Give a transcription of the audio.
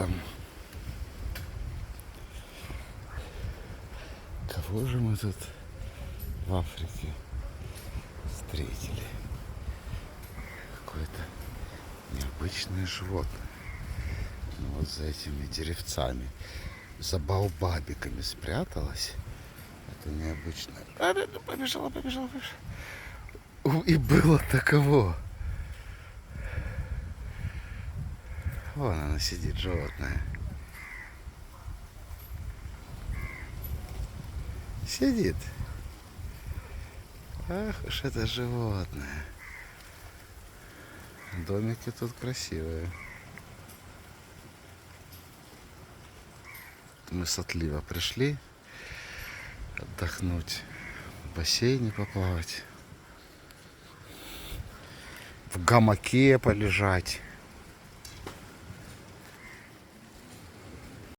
там. Кого же мы тут в Африке встретили? Какое-то необычное животное. Ну, вот за этими деревцами, за баобабиками спряталась. Это необычное. Побежала. И было таково. Вон она сидит, животное. Сидит. Ах уж это животное. Домики тут красивые. Мы с отлива пришли отдохнуть, в бассейне поплавать, в гамаке полежать.